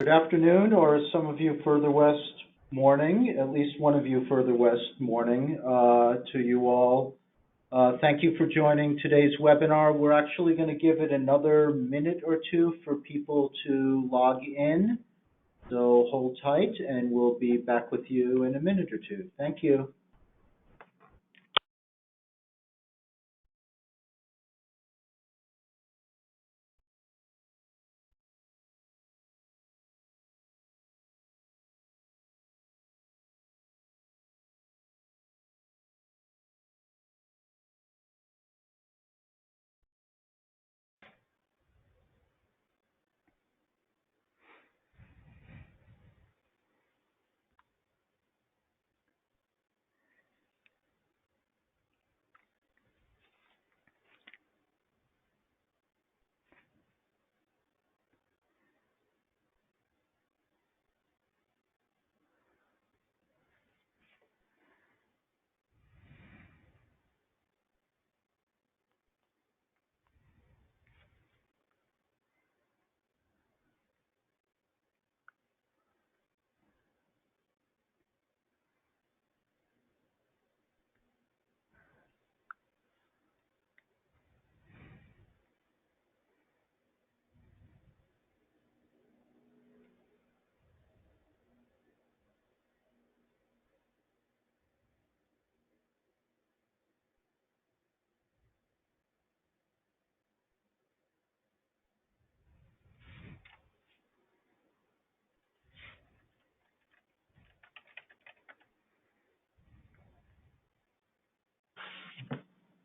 Good afternoon, or some of you further west, morning, at least one of you further west, morning, to you all. Thank you for joining today's webinar. We're actually going to give it another minute or two for people to log in. So hold tight, and we'll be back with you in a minute or two. Thank you.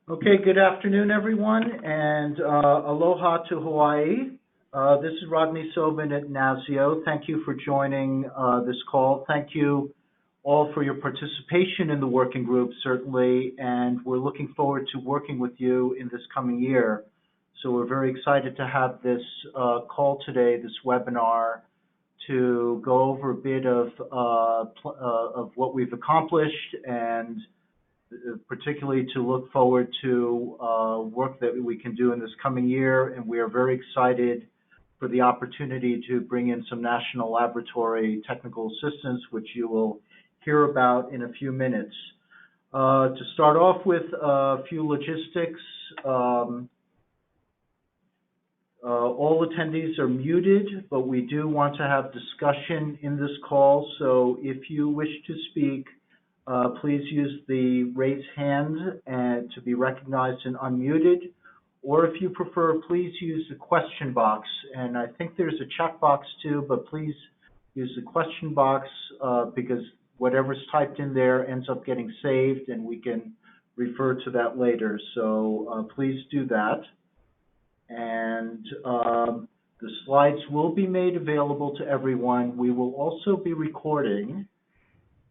Okay, good afternoon, everyone, and aloha to Hawaii. This is Rodney Sobin at NASIO. Thank you for joining this call. Thank you all for your participation in the working group, certainly, and we're looking forward to working with you in this coming year. So we're very excited to have this call today, this webinar, to go over a bit of what we've accomplished and particularly to look forward to work that we can do in this coming year. And we are very excited for the opportunity to bring in some national laboratory technical assistance, which you will hear about in a few minutes. To start off with a few logistics, all attendees are muted, but we do want to have discussion in this call. So if you wish to speak, please use the raise hand and to be recognized and unmuted. Or if you prefer, please use the question box. And I think there's a chat box too, but please use the question box because whatever's typed in there ends up getting saved and we can refer to that later. So please do that. And the slides will be made available to everyone. We will also be recording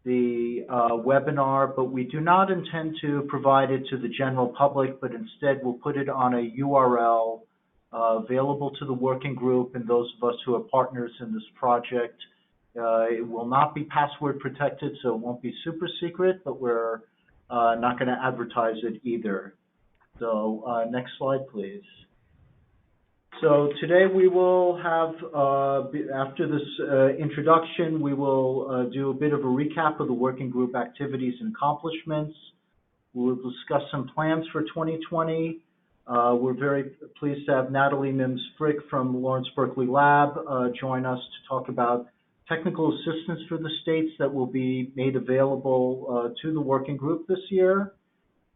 the webinar, but we do not intend to provide it to the general public, but instead we'll put it on a URL available to the working group and those of us who are partners in this project. It will not be password protected, so it won't be super secret, but we're not going to advertise it either. So next slide, please. So today we will have, after this introduction, we will do a bit of a recap of the working group activities and accomplishments. We'll discuss some plans for 2020. We're very pleased to have Natalie Mims-Frick from Lawrence Berkeley Lab join us to talk about technical assistance for the states that will be made available to the working group this year.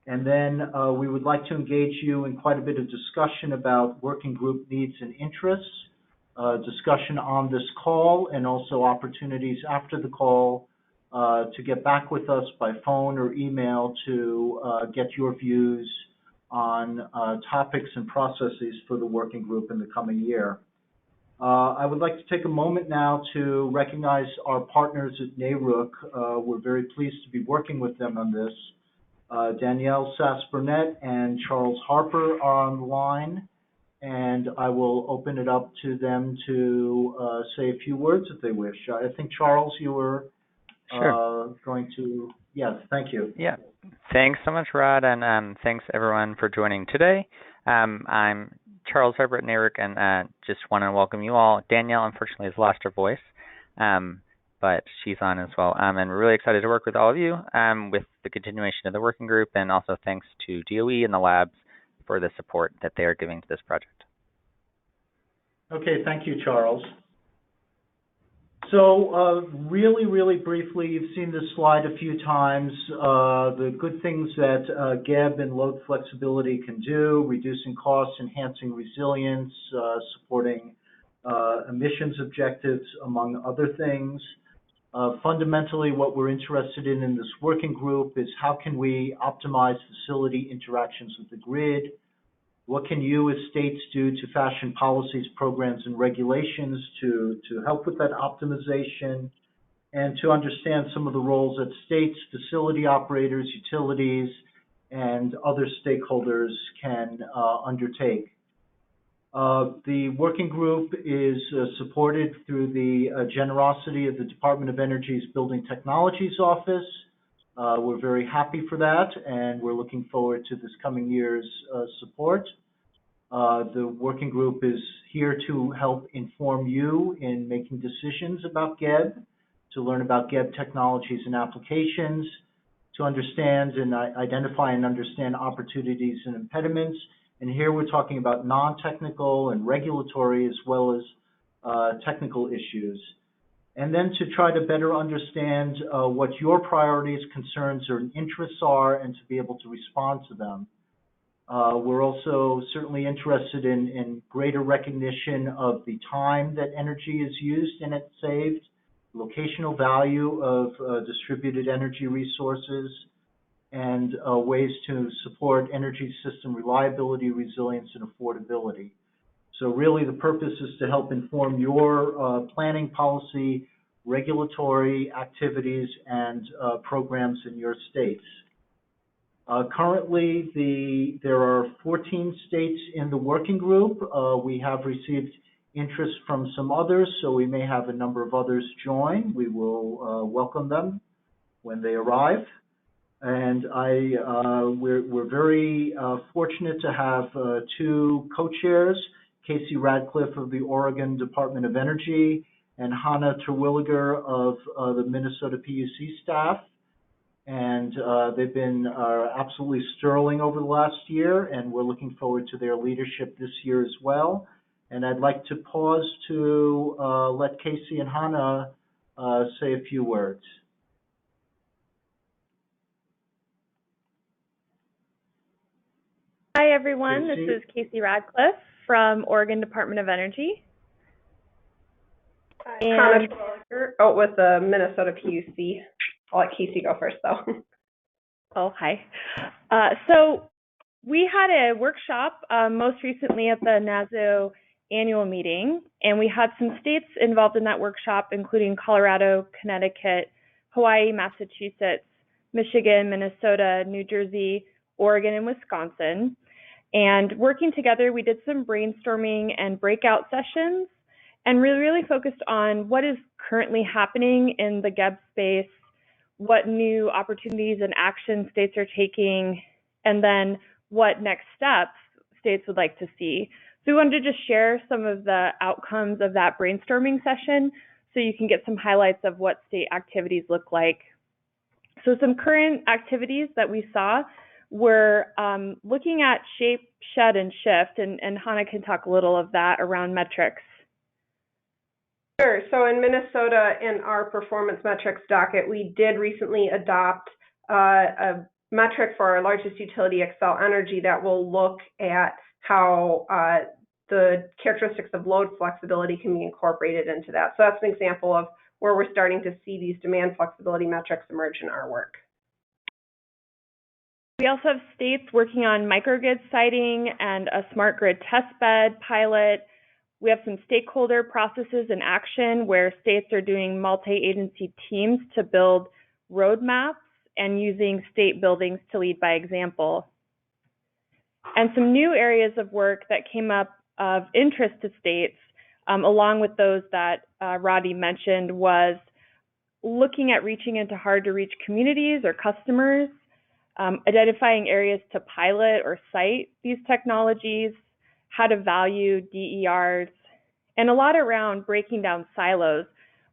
And then we would like to engage you in quite a bit of discussion about working group needs and interests, discussion on this call, and also opportunities after the call to get back with us by phone or email to get your views on topics and processes for the working group in the coming year. I would like to take a moment now to recognize our partners at NARUC. We're very pleased to be working with them on this. Danielle Sass-Burnett and Charles Harper are on the line, and I will open it up to them to say a few words if they wish. I think, Charles, you were going to, yes, thank you. Yeah, thanks so much, Rod, and thanks everyone for joining today. I'm Charles, Herbert, and Eric, and just want to welcome you all. Danielle, unfortunately, has lost her voice, but she's on as well. And we're really excited to work with all of you with the continuation of the working group, and also thanks to DOE and the labs for the support that they are giving to this project. Okay, thank you, Charles. So really briefly, you've seen this slide a few times. The good things that GEB and load flexibility can do: reducing costs, enhancing resilience, supporting emissions objectives, among other things. Fundamentally, what we're interested in this working group is how can we optimize facility interactions with the grid. What can you as states do to fashion policies, programs, and regulations to help with that optimization, and to understand some of the roles that states, facility operators, utilities, and other stakeholders can undertake. The working group is supported through the generosity of the Department of Energy's Building Technologies Office. We're very happy for that, and we're looking forward to this coming year's support. The working group is here to help inform you in making decisions about GEB, to learn about GEB technologies and applications, to understand and identify and understand opportunities and impediments. And here we're talking about non-technical and regulatory as well as technical issues. And then to try to better understand what your priorities, concerns, or interests are, and to be able to respond to them. We're also certainly interested in greater recognition of the time that energy is used and it's saved, locational value of distributed energy resources, and ways to support energy system reliability, resilience, and affordability. So really the purpose is to help inform your planning, policy, regulatory activities, and programs in your states. Currently, there are 14 states in the working group. We have received interest from some others, so we may have a number of others join. We will welcome them when they arrive. And we're very fortunate to have two co-chairs, Casey Radcliffe of the Oregon Department of Energy and Hannah Terwilliger of the Minnesota PUC staff. And they've been absolutely sterling over the last year, and we're looking forward to their leadership this year as well. And I'd like to pause to let Casey and Hannah say a few words. Hi, everyone. Casey. This is Casey Radcliffe from Oregon Department of Energy. And out with the Minnesota PUC. I'll let Casey go first, though. Oh, hi. So we had a workshop most recently at the NASO annual meeting, and we had some states involved in that workshop, including Colorado, Connecticut, Hawaii, Massachusetts, Michigan, Minnesota, New Jersey, Oregon, and Wisconsin. And working together, we did some brainstorming and breakout sessions and really focused on what is currently happening in the GEB space, what new opportunities and actions states are taking, and then what next steps states would like to see. So we wanted to just share some of the outcomes of that brainstorming session so you can get some highlights of what state activities look like. So some current activities that we saw were looking at shape, shed, and shift, and Hannah can talk a little of that around metrics. Sure. So in Minnesota, in our performance metrics docket, we did recently adopt a metric for our largest utility, Xcel Energy, that will look at how the characteristics of load flexibility can be incorporated into that. So that's an example of where we're starting to see these demand flexibility metrics emerge in our work. We also have states working on microgrid siting and a smart grid testbed pilot. We have some stakeholder processes in action where states are doing multi-agency teams to build roadmaps and using state buildings to lead by example. And some new areas of work that came up of interest to states, along with those that Roddy mentioned, was looking at reaching into hard-to-reach communities or customers, identifying areas to pilot or site these technologies, how to value DERs, and a lot around breaking down silos,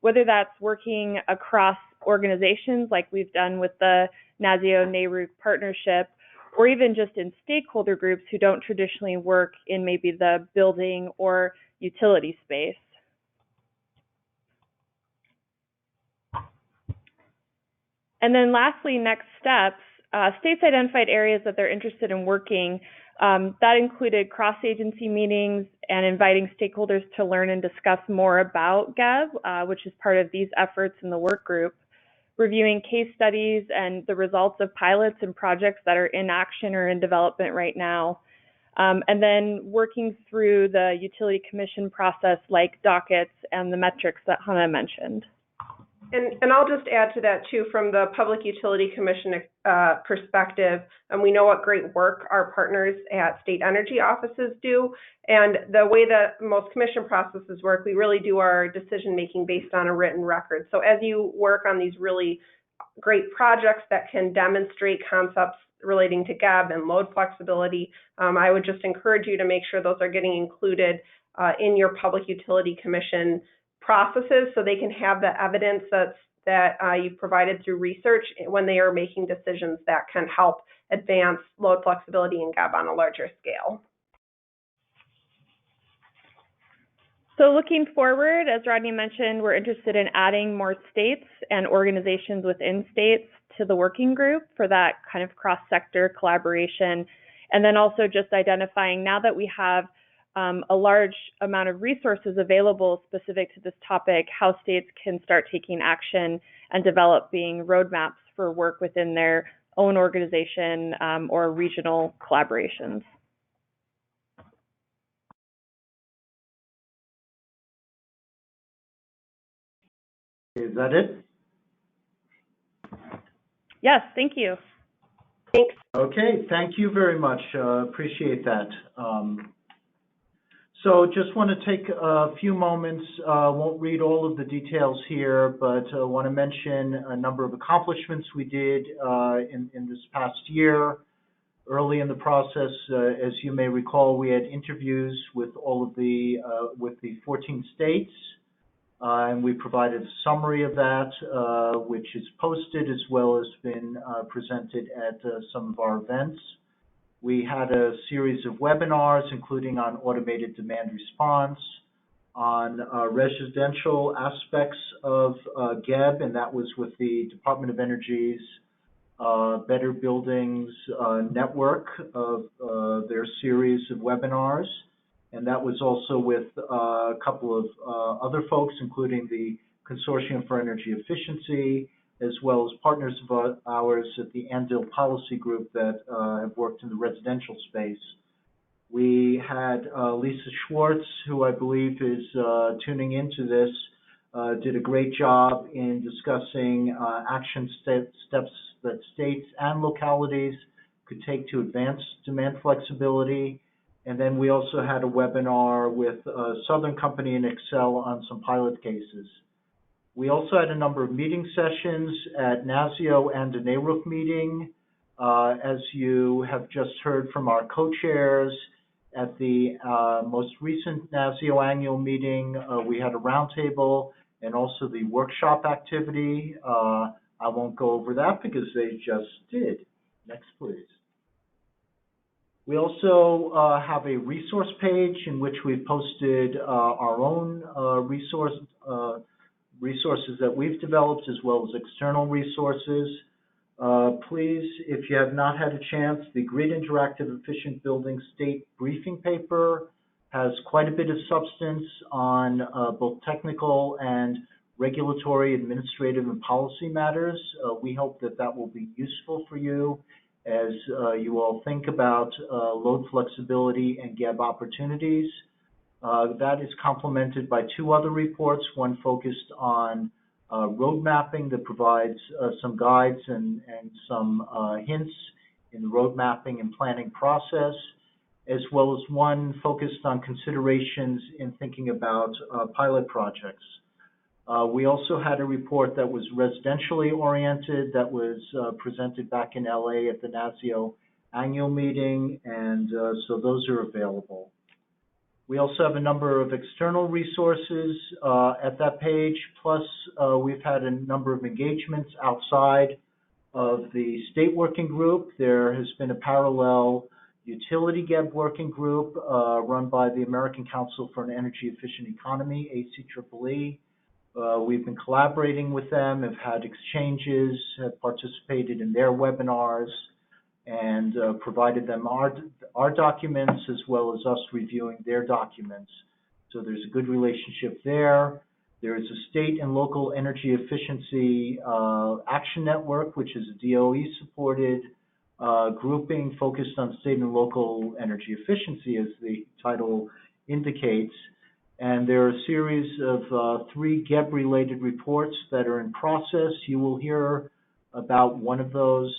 whether that's working across organizations like we've done with the NASIO-NARUC partnership, or even just in stakeholder groups who don't traditionally work in maybe the building or utility space. And then lastly, next steps, states identified areas that they're interested in working. That included cross-agency meetings and inviting stakeholders to learn and discuss more about GEB, which is part of these efforts in the work group, reviewing case studies and the results of pilots and projects that are in action or in development right now, and then working through the utility commission process like dockets and the metrics that Hannah mentioned. And I'll just add to that too, from the Public Utility Commission perspective, and we know what great work our partners at state energy offices do. And the way that most commission processes work, we really do our decision making based on a written record. So as you work on these really great projects that can demonstrate concepts relating to GEB and load flexibility, I would just encourage you to make sure those are getting included in your Public Utility Commission processes, so they can have the evidence that you've provided through research when they are making decisions that can help advance load flexibility and GEB on a larger scale. So looking forward, as Rodney mentioned, we're interested in adding more states and organizations within states to the working group for that kind of cross-sector collaboration. And then also just identifying, now that we have a large amount of resources available specific to this topic, how states can start taking action and developing roadmaps for work within their own organization or regional collaborations. Is that it? Yes, thank you. Thanks. Okay, thank you very much. Appreciate that. So just want to take a few moments, won't read all of the details here, but want to mention a number of accomplishments we did in this past year. Early in the process, as you may recall, we had interviews with all of the 14 states, and we provided a summary of that, which is posted as well as been presented at some of our events. We had a series of webinars, including on automated demand response, on residential aspects of GEB, and that was with the Department of Energy's Better Buildings network of their series of webinars. And that was also with a couple of other folks, including the Consortium for Energy Efficiency, as well as partners of ours at the Andil Policy Group that have worked in the residential space. We had Lisa Schwartz, who I believe is tuning into this, did a great job in discussing action steps that states and localities could take to advance demand flexibility. And then we also had a webinar with Southern Company and Excel on some pilot cases. We also had a number of meeting sessions at NASIO and a NARUC meeting. As you have just heard from our co-chairs, at the most recent NASIO annual meeting, we had a roundtable and also the workshop activity. I won't go over that because they just did. Next, please. We also have a resource page in which we've posted our own resources that we've developed, as well as external resources. Please, if you have not had a chance, the Grid Interactive Efficient Building State Briefing Paper has quite a bit of substance on both technical and regulatory, administrative, and policy matters. We hope that that will be useful for you as you all think about load flexibility and GEB opportunities. That is complemented by two other reports, one focused on road mapping that provides some guides and some hints in the road mapping and planning process, as well as one focused on considerations in thinking about pilot projects. We also had a report that was residentially oriented that was presented back in LA at the NASIO annual meeting, and so those are available. We also have a number of external resources at that page, plus we've had a number of engagements outside of the state working group. There has been a parallel utility GEB working group run by the American Council for an Energy Efficient Economy, ACEEE. We've been collaborating with them, have had exchanges, have participated in their webinars, and provided them our documents as well as us reviewing their documents. So there's a good relationship there. There is a state and local energy efficiency action network, which is a DOE-supported grouping focused on state and local energy efficiency, as the title indicates. And there are a series of 3 GEB-related reports that are in process. You will hear about one of those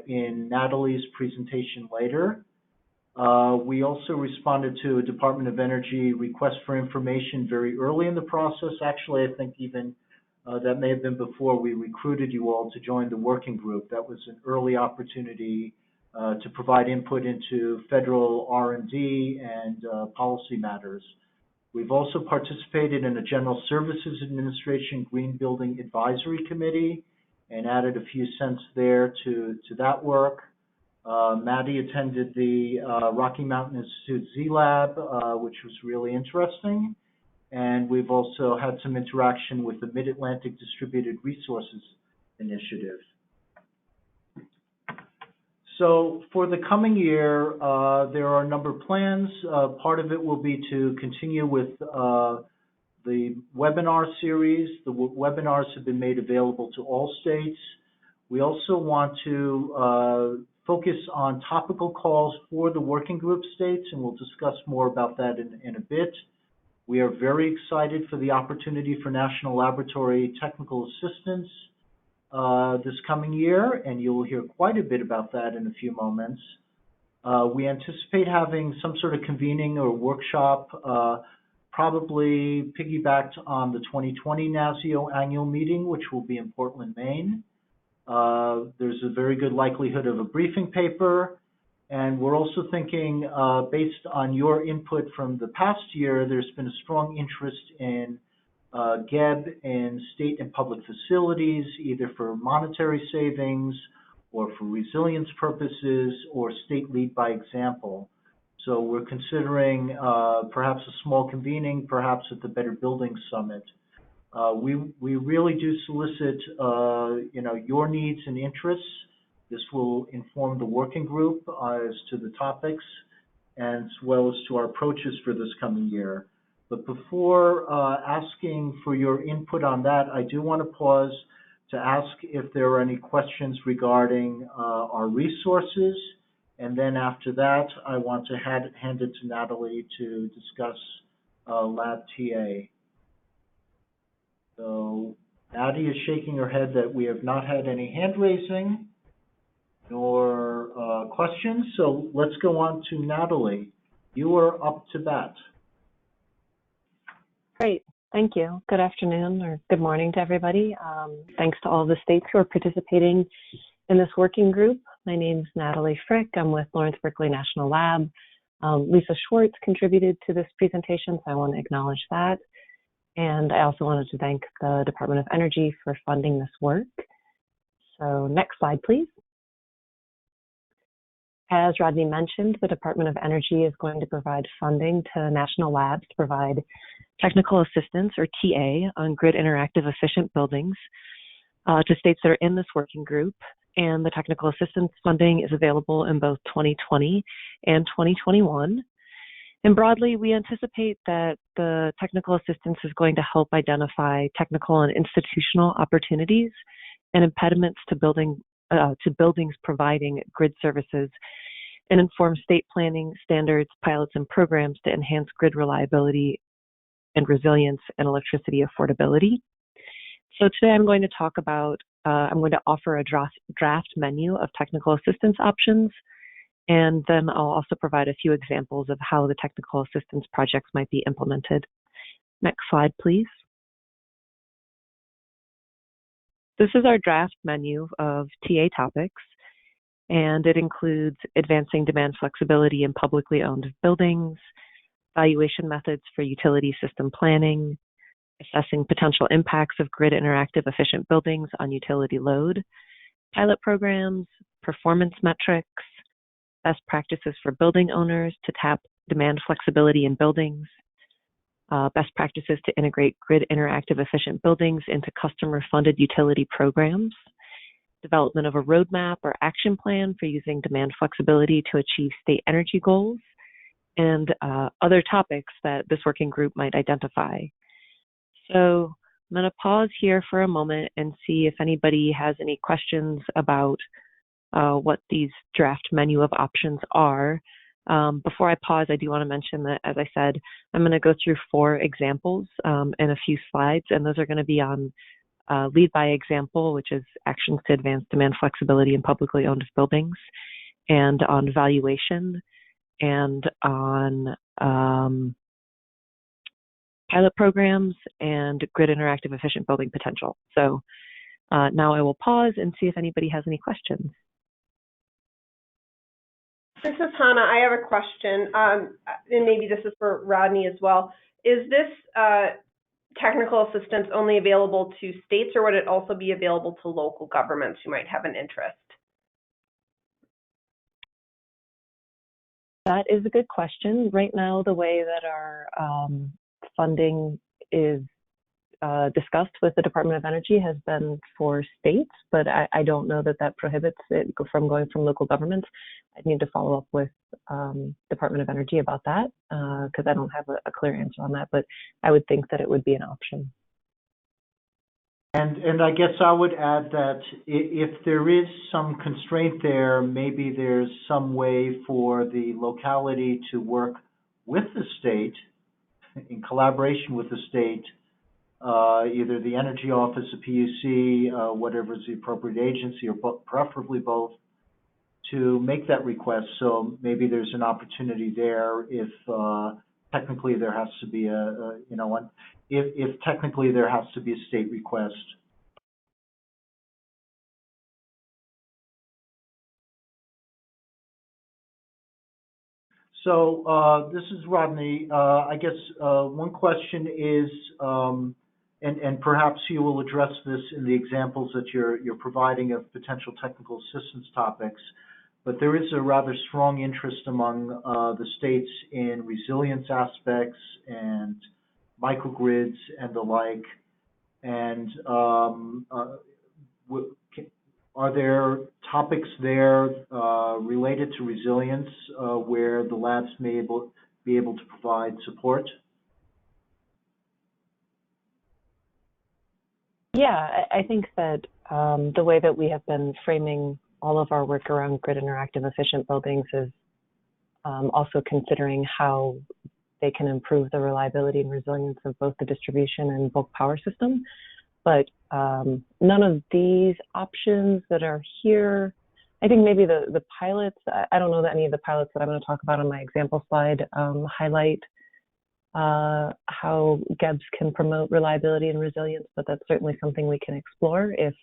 in Natalie's presentation later. We also responded to a Department of Energy request for information very early in the process. Actually, I think even that may have been before we recruited you all to join the working group. That was an early opportunity to provide input into federal R&D and policy matters. We've also participated in a General Services Administration Green Building Advisory Committee and added a few cents there to that work. Maddie attended the Rocky Mountain Institute Z-Lab, which was really interesting. And we've also had some interaction with the Mid-Atlantic Distributed Resources Initiative. So for the coming year, there are a number of plans. Part of it will be to continue with the webinar series. The webinars have been made available to all states. We also want to focus on topical calls for the working group states, and we'll discuss more about that in a bit. We are very excited for the opportunity for National Laboratory Technical Assistance this coming year, and you'll hear quite a bit about that in a few moments. We anticipate having some sort of convening or workshop, probably piggybacked on the 2020 NASIO annual meeting, which will be in Portland, Maine. There's a very good likelihood of a briefing paper. And we're also thinking, based on your input from the past year, there's been a strong interest in GEB in state and public facilities, either for monetary savings or for resilience purposes or state lead by example. So we're considering perhaps a small convening, perhaps at the Better Buildings Summit. We really do solicit your needs and interests. This will inform the working group as to the topics as well as to our approaches for this coming year. But before asking for your input on that, I do want to pause to ask if there are any questions regarding our resources. And then after that, I want to hand it to Natalie to discuss Lab TA. So Addie is shaking her head that we have not had any hand raising nor questions. So let's go on to Natalie. You are up to bat. Great. Thank you. Good afternoon or good morning to everybody. Thanks to all the states who are participating in this working group. My name is Natalie Frick. I'm with Lawrence Berkeley National Lab. Lisa Schwartz contributed to this presentation, so I want to acknowledge that. And I also wanted to thank the Department of Energy for funding this work. So next slide, please. As Rodney mentioned, the Department of Energy is going to provide funding to national labs to provide technical assistance, or TA, on grid interactive efficient buildings to states that are in this working group. And the technical assistance funding is available in both 2020 and 2021. And broadly, we anticipate that the technical assistance is going to help identify technical and institutional opportunities and impediments to buildings providing grid services and inform state planning standards, pilots, and programs to enhance grid reliability and resilience and electricity affordability. So today I'm going to talk about, I'm going to offer a draft menu of technical assistance options, and then I'll also provide a few examples of how the technical assistance projects might be implemented. Next slide, please. This is our draft menu of TA topics, and it includes advancing demand flexibility in publicly owned buildings, valuation methods for utility system planning, assessing potential impacts of grid interactive efficient buildings on utility load, pilot programs, performance metrics, best practices for building owners to tap demand flexibility in buildings, best practices to integrate grid interactive efficient buildings into customer-funded utility programs, development of a roadmap or action plan for using demand flexibility to achieve state energy goals, and other topics that this working group might identify. So I'm going to pause here for a moment and see if anybody has any questions about what these draft menu of options are. Before I pause, I do want to mention that, as I said, I'm going to go through 4 examples in a few slides, and those are going to be on lead by example, which is actions to advance demand flexibility in publicly owned buildings, and on valuation, and on pilot programs and grid interactive efficient building potential. So now I will pause and see if anybody has any questions. This is Hannah. I have a question, and maybe this is for Rodney as well. Is this technical assistance only available to states, or would it also be available to local governments who might have an interest? That is a good question. Right now, the way that our funding is discussed with the Department of Energy has been for states, but I don't know that that prohibits it from going from local governments. I need to follow up with Department of Energy about that because I don't have a clear answer on that, but I would think that it would be an option. And I guess I would add that if there is some constraint there, maybe there's some way for the locality to work with the state, in collaboration with the state, either the energy office, the PUC, whatever is the appropriate agency, or preferably both, to make that request. So maybe there's an opportunity there if technically there has to be if technically there has to be a state request. So this is Rodney. I guess one question is, and perhaps you will address this in the examples that you're providing of potential technical assistance topics, but there is a rather strong interest among the states in resilience aspects and microgrids and the like. And are there topics there related to resilience where the labs may be able to provide support? Yeah, I think that the way that we have been framing all of our work around grid interactive efficient buildings is also considering how they can improve the reliability and resilience of both the distribution and bulk power system. But none of these options that are here, I think maybe the pilots, I don't know that any of the pilots that I'm going to talk about on my example slide highlight how GEBs can promote reliability and resilience, but that's certainly something we can explore if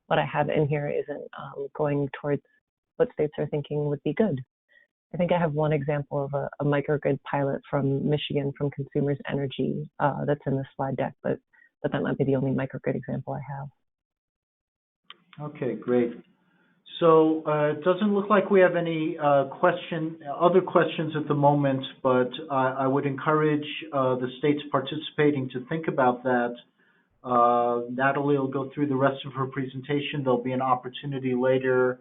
what I have in here isn't going towards what states are thinking would be good. I think I have one example of a microgrid pilot from Michigan from Consumers Energy that's in this slide deck, but that might be the only microgrid example I have. Okay, great. So it doesn't look like we have any other questions at the moment, but I would encourage the states participating to think about that. Natalie will go through the rest of her presentation. There'll be an opportunity later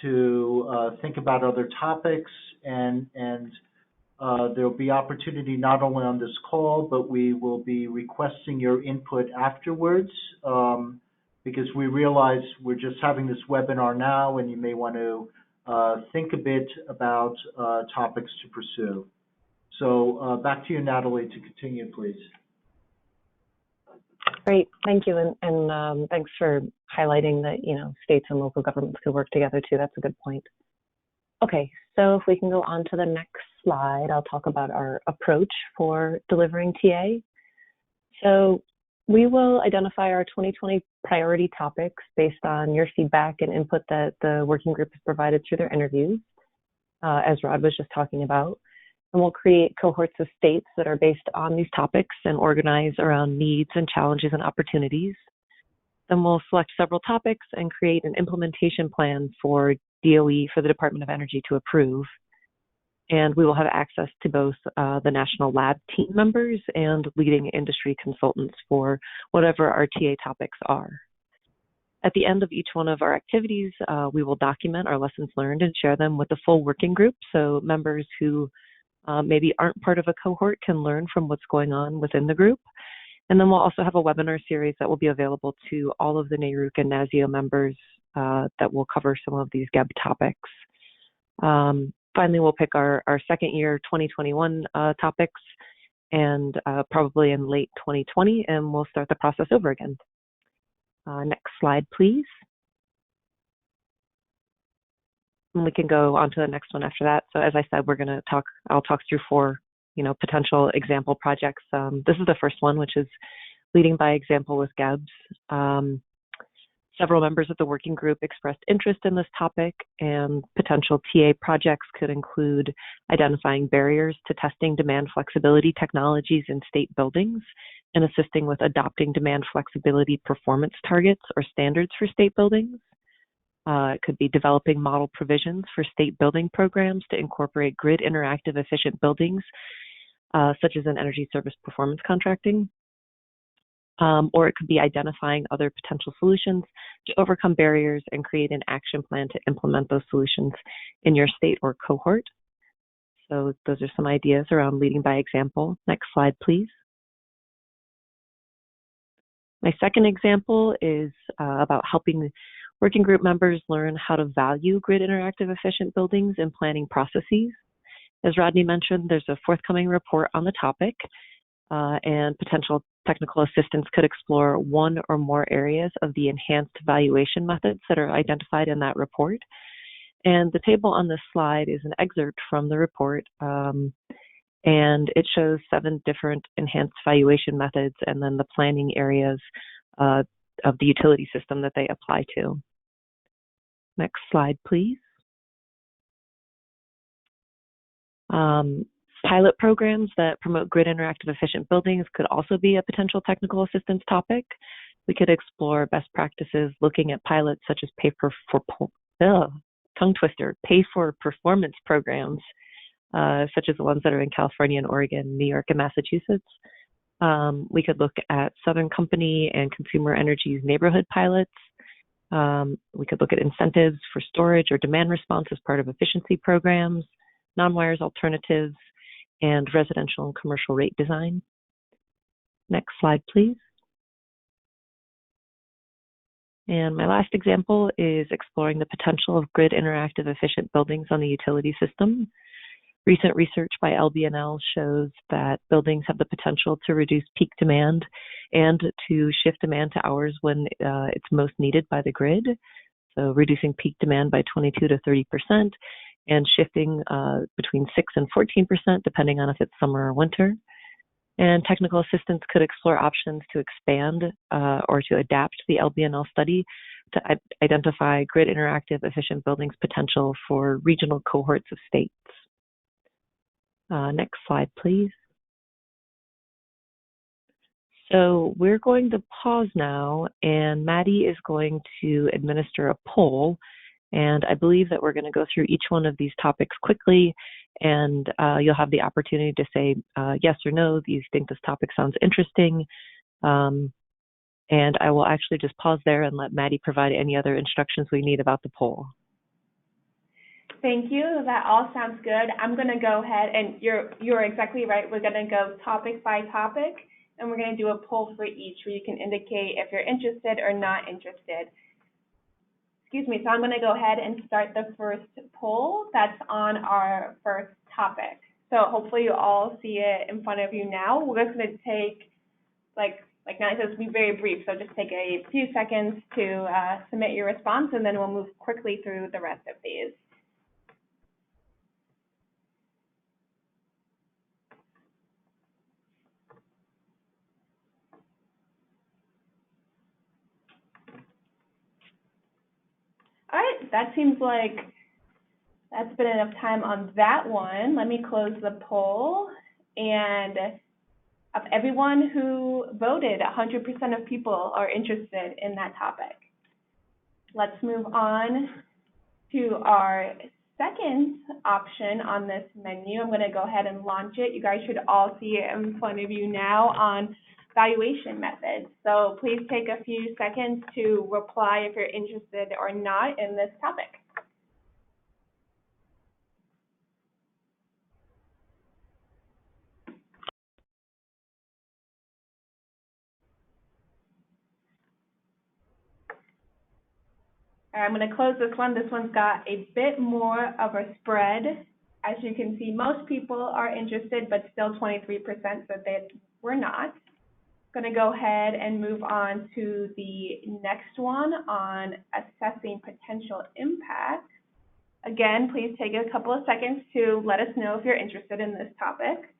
to think about other topics, and there'll be opportunity not only on this call, but we will be requesting your input afterwards, because we realize we're just having this webinar now, and you may want to think a bit about topics to pursue. So back to you, Natalie, to continue, please. Great, thank you, and thanks for highlighting that states and local governments could work together too. That's a good point. Okay, so if we can go on to the next slide, I'll talk about our approach for delivering TA. So we will identify our 2020 priority topics based on your feedback and input that the working group has provided through their interviews, as Rod was just talking about. And we'll create cohorts of states that are based on these topics and organize around needs and challenges and opportunities. Then we'll select several topics and create an implementation plan for DOE, for the Department of Energy, to approve. And we will have access to both the national lab team members and leading industry consultants for whatever our TA topics are. At the end of each one of our activities, we will document our lessons learned and share them with the full working group, so members who maybe aren't part of a cohort can learn from what's going on within the group. And then we'll also have a webinar series that will be available to all of the NARUC and NASIO members that will cover some of these GEB topics. Finally, we'll pick our second year 2021 topics, and probably in late 2020, and we'll start the process over again. Next slide, please. And we can go on to the next one after that. So as I said, I'll talk through 4, potential example projects. This is the first one, which is leading by example with GEBs. Several members of the working group expressed interest in this topic, and potential TA projects could include identifying barriers to testing demand flexibility technologies in state buildings and assisting with adopting demand flexibility performance targets or standards for state buildings. It could be developing model provisions for state building programs to incorporate grid interactive efficient buildings, such as in energy service performance contracting. Or it could be identifying other potential solutions to overcome barriers and create an action plan to implement those solutions in your state or cohort. So those are some ideas around leading by example. Next slide, please. My second example is about helping working group members learn how to value grid interactive efficient buildings and planning processes. As Rodney mentioned, there's a forthcoming report on the topic, and potential technical assistance could explore one or more areas of the enhanced valuation methods that are identified in that report. And the table on this slide is an excerpt from the report, and it shows 7 different enhanced valuation methods and then the planning areas of the utility system that they apply to. Next slide, please. Pilot programs that promote grid interactive efficient buildings could also be a potential technical assistance topic. We could explore best practices looking at pilots such as pay for performance programs, such as the ones that are in California and Oregon, New York, and Massachusetts. We could look at Southern Company and Consumer Energy's neighborhood pilots. We could look at incentives for storage or demand response as part of efficiency programs, non-wires alternatives, and residential and commercial rate design. Next slide, please. And my last example is exploring the potential of grid interactive efficient buildings on the utility system. Recent research by LBNL shows that buildings have the potential to reduce peak demand and to shift demand to hours when it's most needed by the grid. So reducing peak demand by 22 to 30%, and shifting between 6 and 14%, depending on if it's summer or winter. And technical assistance could explore options to expand or to adapt the LBNL study to identify grid interactive efficient buildings potential for regional cohorts of states. Next slide, please. So we're going to pause now, and Maddie is going to administer a poll. And I believe that we're going to go through each one of these topics quickly, and you'll have the opportunity to say yes or no. Do you think this topic sounds interesting? And I will actually just pause there and let Maddie provide any other instructions we need about the poll. Thank you. That all sounds good. I'm going to go ahead, and you're exactly right. We're going to go topic by topic, and we're going to do a poll for each where you can indicate if you're interested or not interested. Excuse me, so I'm going to go ahead and start the first poll that's on our first topic. So hopefully you all see it in front of you now. We're just going to take, like Natalie says, be very brief, so just take a few seconds to submit your response, and then we'll move quickly through the rest of these. All right, that seems like That's been enough time on that one. Let me close the poll. And of everyone who voted, 100% of people are interested in that topic. Let's move on to our second option on this menu. I'm going to go ahead and launch it. You guys should all see it in front of you now on valuation methods. So please take a few seconds to reply if you're interested or not in this topic. All right, I'm going to close this one. This one's got a bit more of a spread. As you can see, most people are interested, but still 23% said they were not. Going to go ahead and move on to the next one on assessing potential impact. Again, please take a couple of seconds to let us know if you're interested in this topic.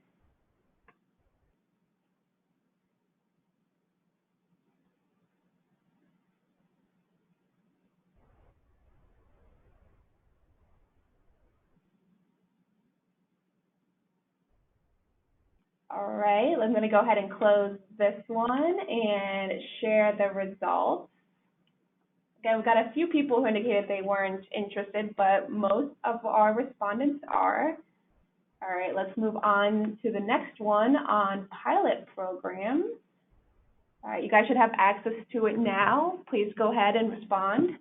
All right, I'm going to go ahead and close this one and share the results. Again, we've got a few people who indicated they weren't interested, but most of our respondents are. All right, let's move on to the next one on pilot programs. All right, you guys should have access to it now. Please go ahead and respond.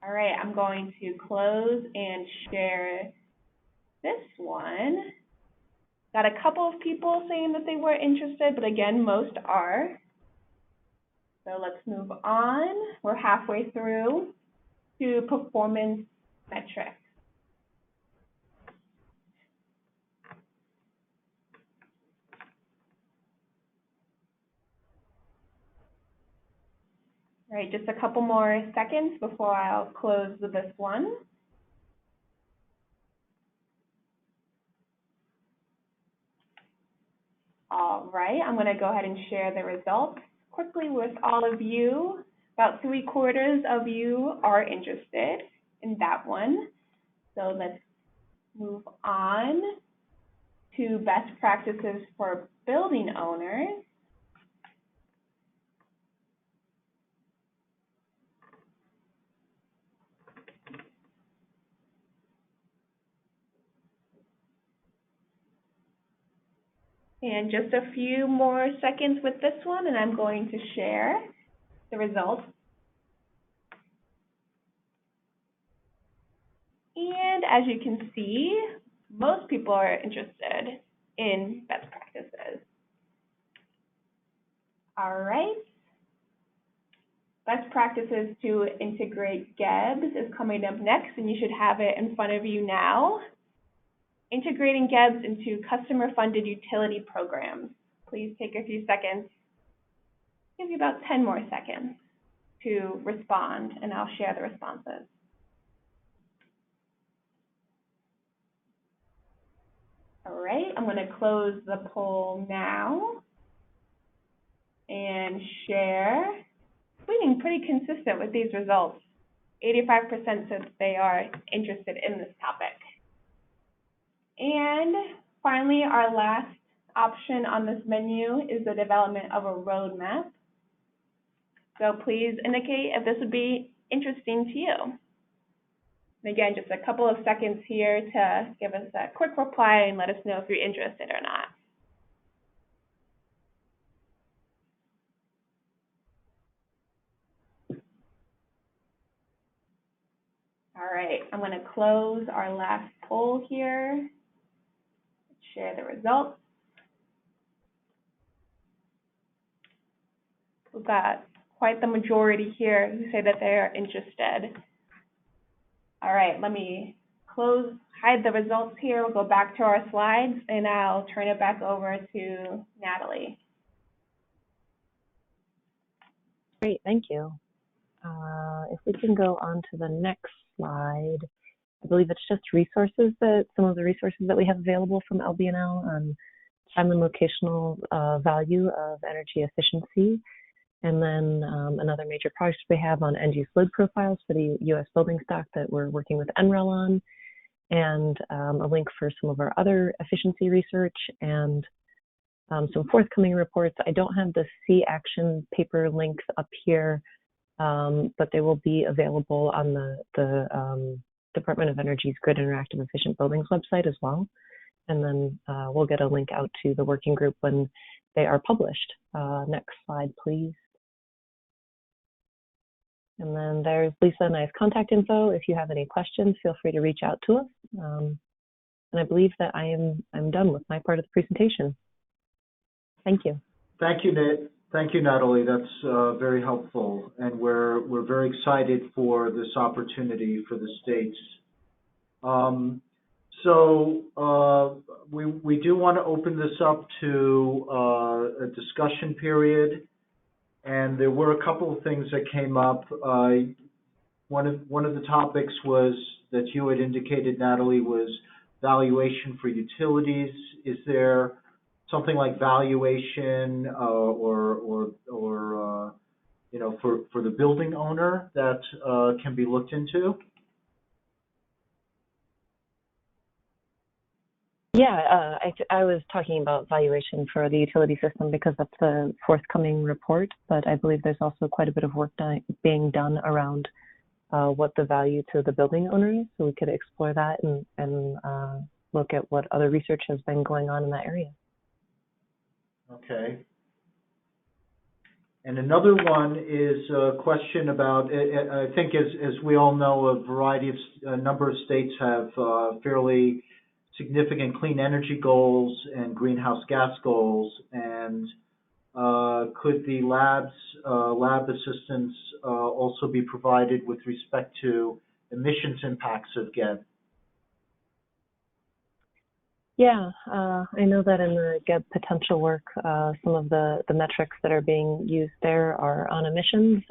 All right, I'm going to close and share this one. Got a couple of people saying that they were interested, but again, most are. So let's move on. We're halfway through to performance metrics. All right, just a couple more seconds before I'll close this one. All right, I'm going to go ahead and share the results quickly with all of you. About 3/4 of you are interested in that one. So let's move on to best practices for building owners. And just a few more seconds with this one, and I'm going to share the results. And as you can see, most people are interested in best practices. All right. Best practices to integrate GEBs is coming up next, and you should have it in front of you now. Integrating GEBs into customer-funded utility programs. Please take a few seconds. Give you about 10 more seconds to respond, and I'll share the responses. All right, I'm going to close the poll now and share. Being pretty consistent with these results. 85% said they are interested in this topic. And finally, our last option on this menu is the development of a roadmap. So please indicate if this would be interesting to you. And again, just a couple of seconds here to give us a quick reply and let us know if you're interested or not. All right, I'm going to close our last poll here, share the results. We've got quite the majority here who say that they are interested. All right, let me hide the results here. We'll go back to our slides, and I'll turn it back over to Natalie. Great, thank you. If we can go on to the next slide. I believe it's just some of the resources that we have available from LBNL on time and locational value of energy efficiency. And then another major project we have on end-use load profiles for the U.S. building stock that we're working with NREL on, and a link for some of our other efficiency research and some forthcoming reports. I don't have the C Action paper links up here, but they will be available on the Department of Energy's Grid Interactive Efficient Buildings website as well. And then we'll get a link out to the working group when they are published. Next slide, please. And then there's Lisa and I's contact info. If you have any questions, feel free to reach out to us. And I believe that I'm done with my part of the presentation. Thank you. Thank you, Natalie. That's very helpful, and we're very excited for this opportunity for the states. We do want to open this up to a discussion period, and there were a couple of things that came up. One of the topics was that you had indicated, Natalie, was valuation for utilities. Is there something like valuation or for the building owner that can be looked into? Yeah, I was talking about valuation for the utility system because that's the forthcoming report, but I believe there's also quite a bit of work being done around what the value to the building owner is, so we could explore that and look at what other research has been going on in that area. Okay. And another one is a question about, I think as we all know, a number of states have fairly significant clean energy goals and greenhouse gas goals, and could the lab assistance also be provided with respect to emissions impacts of GEB? Yeah, I know that in the GEB potential work, some of the metrics that are being used there are on emissions.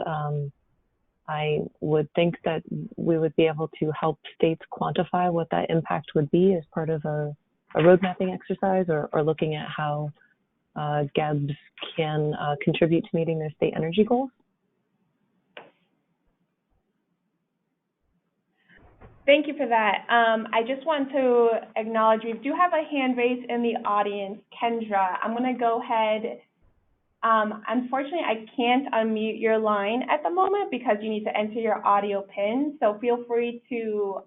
I would think that we would be able to help states quantify what that impact would be as part of a road mapping exercise, or looking at how GEBs can contribute to meeting their state energy goals. Thank you for that. I just want to acknowledge we do have a hand raised in the audience, Kendra. I'm going to go ahead. Unfortunately, I can't unmute your line at the moment because you need to enter your audio PIN. So feel free to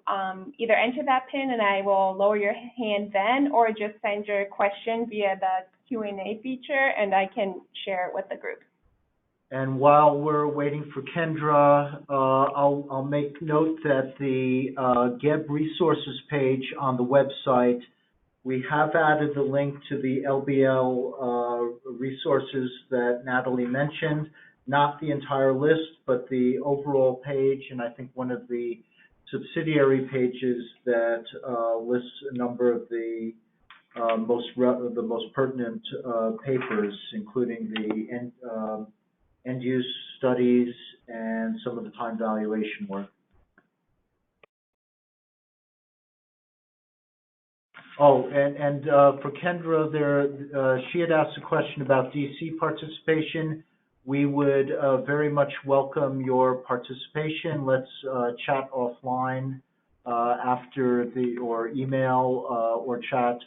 either enter that PIN and I will lower your hand then, or just send your question via the Q&A feature and I can share it with the group. And while we're waiting for Kendra, I'll make note that the GEB resources page on the website, we have added the link to the LBL resources that Natalie mentioned, not the entire list, but the overall page, and I think one of the subsidiary pages that lists a number of the most pertinent papers, including the end-use studies and some of the time valuation work. Oh, and for Kendra, she had asked a question about DC participation. We would very much welcome your participation. Let's chat offline after or email or chat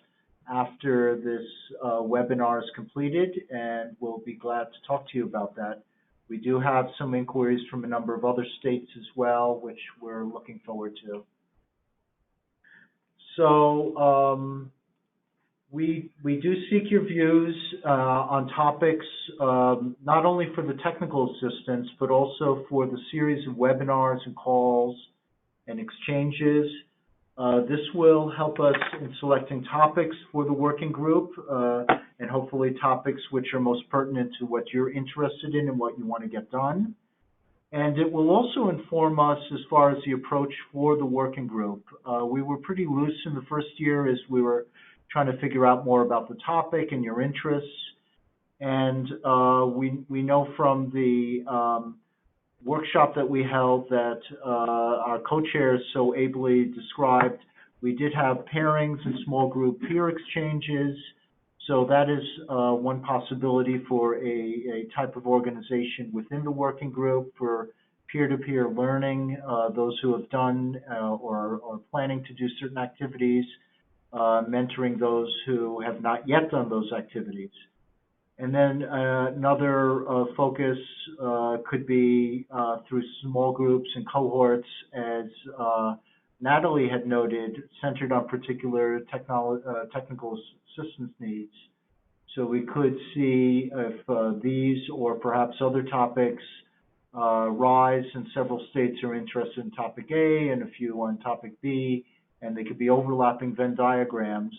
after this webinar is completed, and we'll be glad to talk to you about that. We do have some inquiries from a number of other states as well, which we're looking forward to. So we do seek your views on topics not only for the technical assistance, but also for the series of webinars and calls and exchanges. This will help us in selecting topics for the working group and hopefully topics which are most pertinent to what you're interested in and what you want to get done. And it will also inform us as far as the approach for the working group. We were pretty loose in the first year as we were trying to figure out more about the topic and your interests. And we know from the workshop that we held that our co-chairs so ably described, we did have pairings and small group peer exchanges. So that is one possibility for a type of organization within the working group for peer-to-peer learning, those who have done or are planning to do certain activities, mentoring those who have not yet done those activities. And then another focus could be through small groups and cohorts, as Natalie had noted, centered on particular technical assistance needs. So we could see if these or perhaps other topics rise, and several states are interested in topic A and a few on topic B, and they could be overlapping Venn diagrams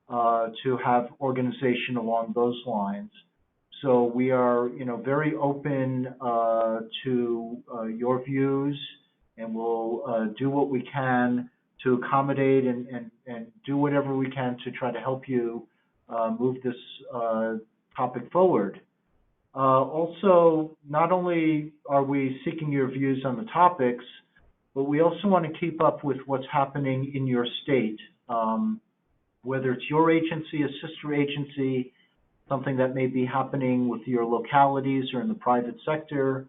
to have organization along those lines. So we are, very open to your views, and we'll do what we can to accommodate and do whatever we can to try to help you move this topic forward. Also, not only are we seeking your views on the topics, but we also want to keep up with what's happening in your state. Whether it's your agency, a sister agency, something that may be happening with your localities or in the private sector.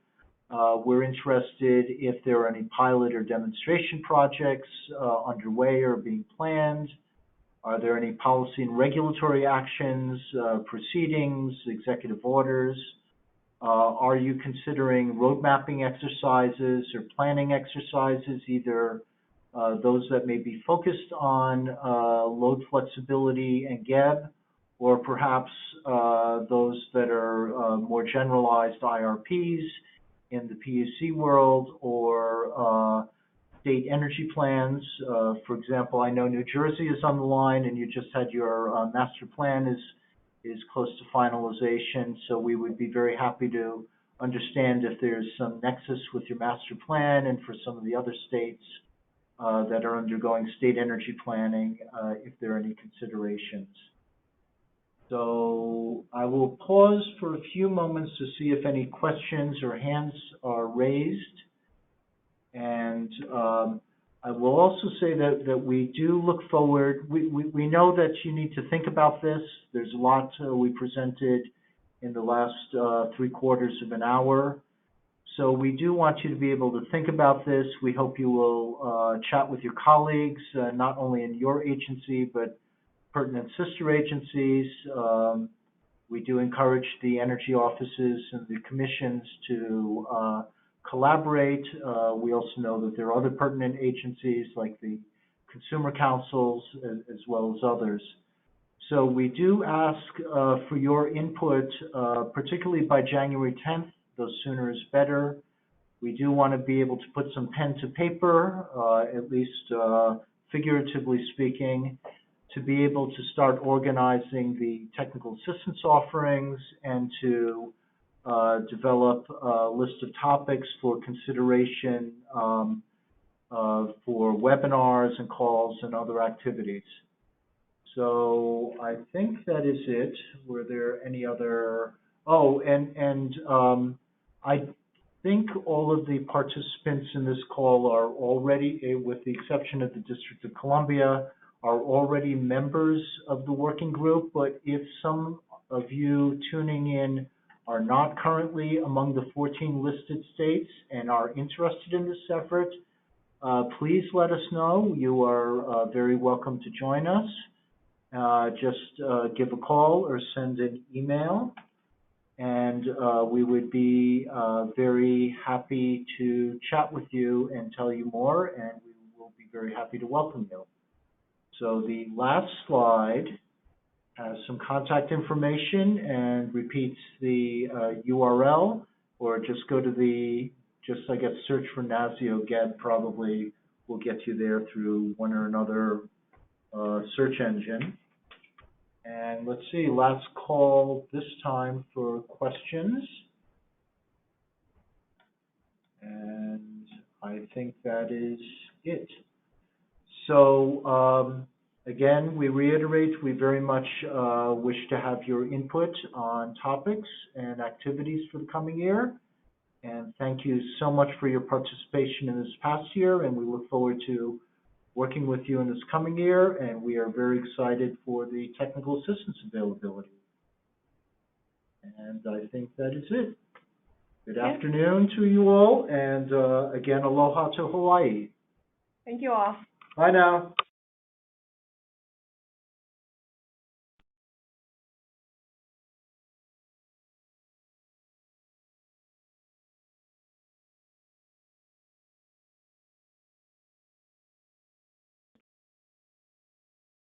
We're interested if there are any pilot or demonstration projects underway or being planned. Are there any policy and regulatory actions, proceedings, executive orders? Are you considering road mapping exercises or planning exercises, either those that may be focused on load flexibility and GEB, or perhaps those that are more generalized IRPs in the PUC world, or state energy plans? For example, I know New Jersey is on the line, and you just had your master plan is close to finalization, so we would be very happy to understand if there's some nexus with your master plan and for some of the other states that are undergoing state energy planning, if there are any considerations. So I will pause for a few moments to see if any questions or hands are raised. And I will also say that we do look forward. We know that you need to think about this. There's a lot we presented in the last 3/4 of an hour. So we do want you to be able to think about this. We hope you will chat with your colleagues, not only in your agency, but pertinent sister agencies. We do encourage the energy offices and the commissions to collaborate. We also know that there are other pertinent agencies like the consumer councils as well as others. So we do ask for your input, particularly by January 10th. The sooner is better. We do want to be able to put some pen to paper, at least figuratively speaking, to be able to start organizing the technical assistance offerings and to develop a list of topics for consideration for webinars and calls and other activities. So I think that is it. Were there any other? Oh, and I think all of the participants in this call are already, with the exception of the District of Columbia, are already members of the working group. But if some of you tuning in are not currently among the 14 listed states and are interested in this effort, please let us know. You are very welcome to join us. Just give a call or send an email, and we would be very happy to chat with you and tell you more, and we will be very happy to welcome you. So the last slide has some contact information and repeats the URL, or just go to I guess, search for NASIO GEB, probably will get you there through one or another search engine. And let's see, last call this time for questions. And I think that is it. So again, we reiterate, we very much wish to have your input on topics and activities for the coming year. And thank you so much for your participation in this past year, and we look forward to working with you in this coming year, and we are very excited for the technical assistance availability. And I think that is it. Good afternoon to you all, and again, aloha to Hawaii. Thank you all. Bye now.